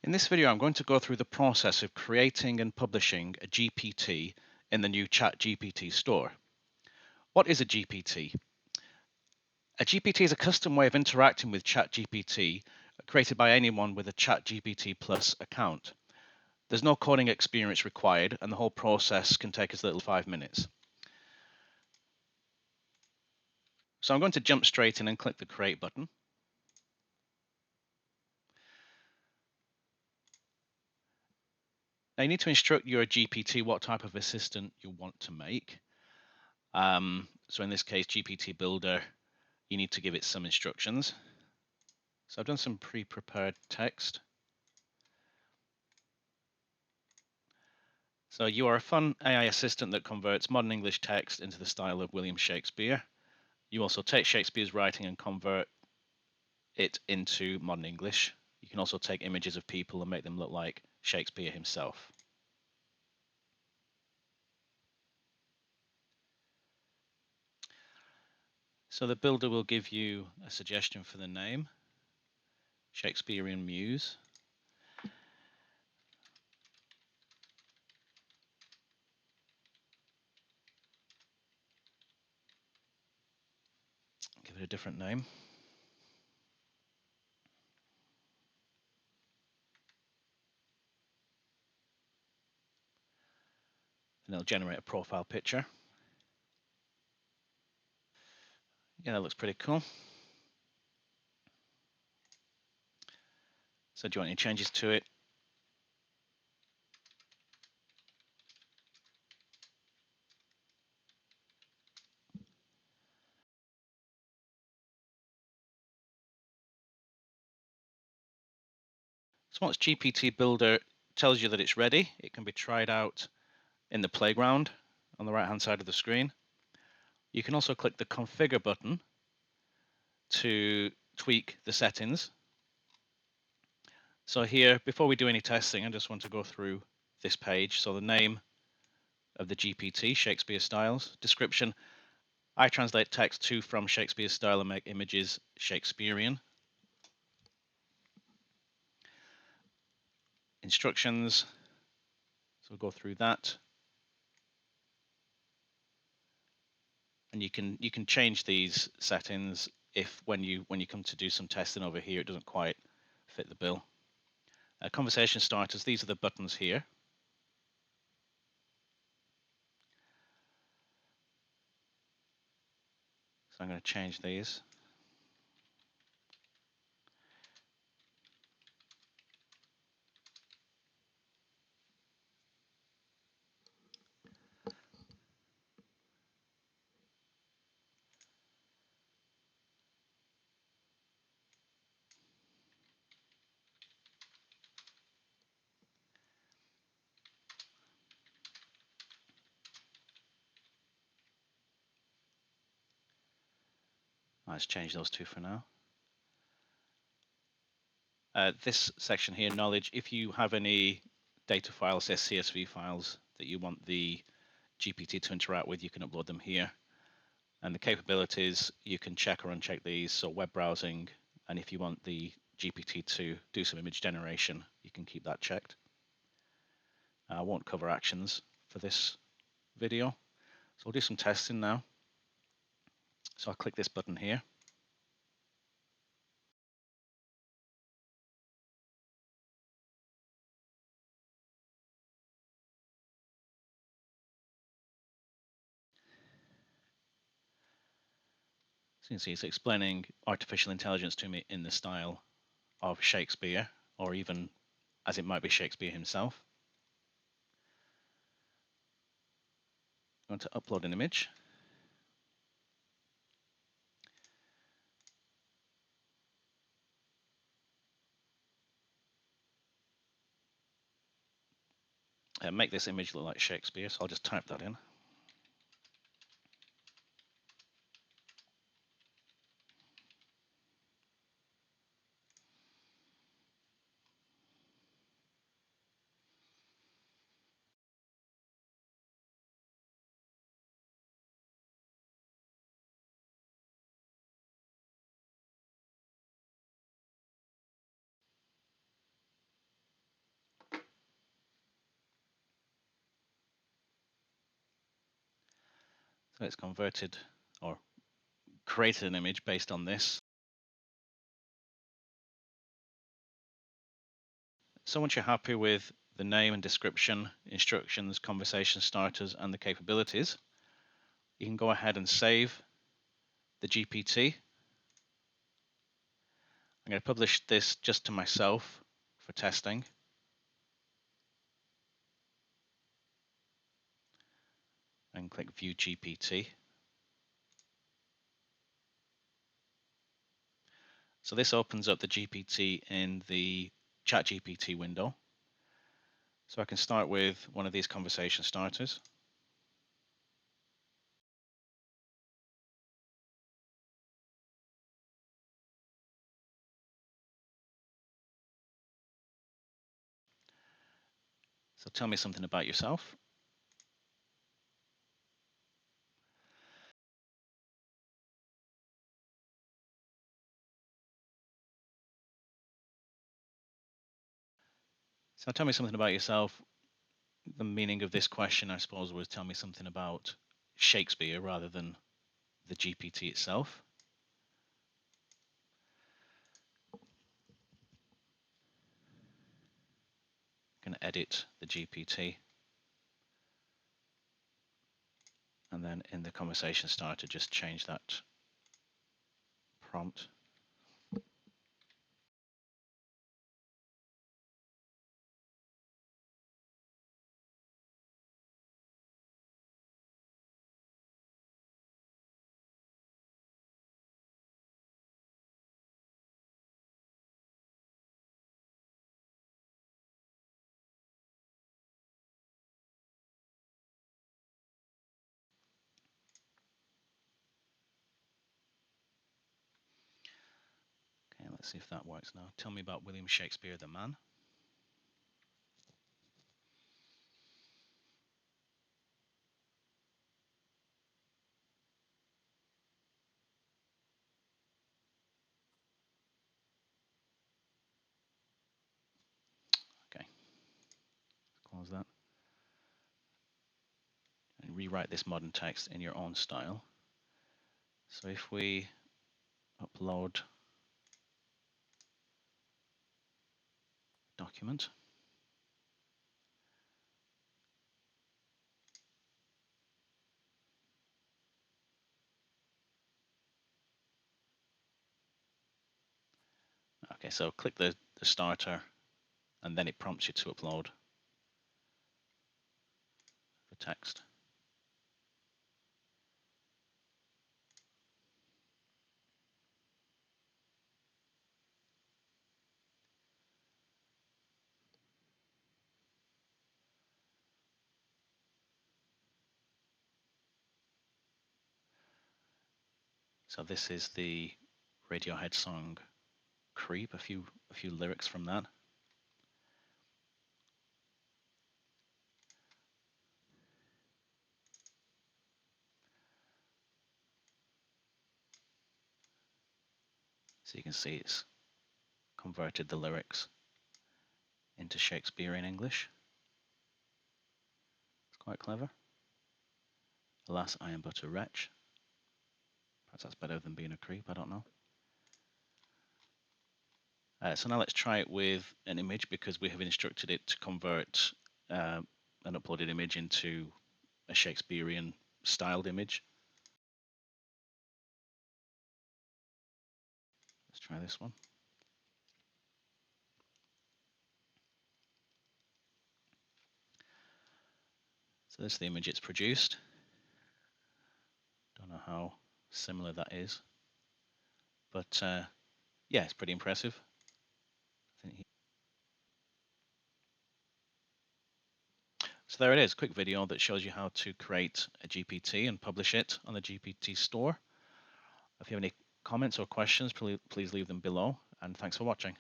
In this video, I'm going to go through the process of creating and publishing a GPT in the new ChatGPT Store. What is a GPT? A GPT is a custom way of interacting with ChatGPT created by anyone with a ChatGPT Plus account. There's no coding experience required, and the whole process can take as little as 5 minutes. So I'm going to jump straight in and click the Create button. Now you need to instruct your GPT what type of assistant you want to make. So in this case, GPT Builder, you need to give it some instructions. So I've done some pre-prepared text. So you are a fun AI assistant that converts modern English text into the style of William Shakespeare. You also take Shakespeare's writing and convert it into modern English. You can also take images of people and make them look like Shakespeare himself. So the builder will give you a suggestion for the name, Shakespearean Muse. Give it a different name. And it'll generate a profile picture. Yeah, that looks pretty cool. So do you want any changes to it? So once GPT Builder tells you that it's ready, it can be tried out in the playground on the right hand side of the screen. You can also click the Configure button to tweak the settings. So here, before we do any testing, I just want to go through this page. So the name of the GPT, Shakespeare Styles. Description, I translate text to from Shakespeare style and make images Shakespearean. Instructions, so we'll go through that. And you can change these settings if when you come to do some testing over here, it doesn't quite fit the bill. Conversation starters, these are the buttons here. So I'm going to change these. Let's change those two for now. This section here, knowledge, if you have any data files, say CSV files, that you want the GPT to interact with, you can upload them here. And the capabilities, you can check or uncheck these, so web browsing, and if you want the GPT to do some image generation, you can keep that checked. I won't cover actions for this video, so we'll do some testing now. So I'll click this button here. So you can see it's explaining artificial intelligence to me in the style of Shakespeare, or even as it might be Shakespeare himself. I'm going to upload an image. Make this image look like Shakespeare, so I'll just type that in. So it's converted or created an image based on this. So once you're happy with the name and description, instructions, conversation starters, and the capabilities, you can go ahead and save the GPT. I'm going to publish this just to myself for testing. And click View GPT. So this opens up the GPT in the ChatGPT window. So I can start with one of these conversation starters. So tell me something about yourself. So tell me something about yourself. The meaning of this question, I suppose, was tell me something about Shakespeare rather than the GPT itself. I'm going to edit the GPT. And then in the conversation starter, just change that prompt. Okay, let's see if that works now. Tell me about William Shakespeare, the man. Okay, close that. And rewrite this modern text in your own style. So if we upload document, okay, so click the starter and then it prompts you to upload the text. So this is the Radiohead song Creep, a few lyrics from that. So you can see it's converted the lyrics into Shakespearean English. It's quite clever. Alas, I am but a wretch. Perhaps that's better than being a creep, I don't know. So now let's try it with an image because we have instructed it to convert an uploaded image into a Shakespearean styled image. Let's try this one. So this is the image it's produced. Don't know how similar that is, but yeah, it's pretty impressive. So there it is, quick video that shows you how to create a GPT and publish it on the GPT Store. If you have any comments or questions, please leave them below, and thanks for watching.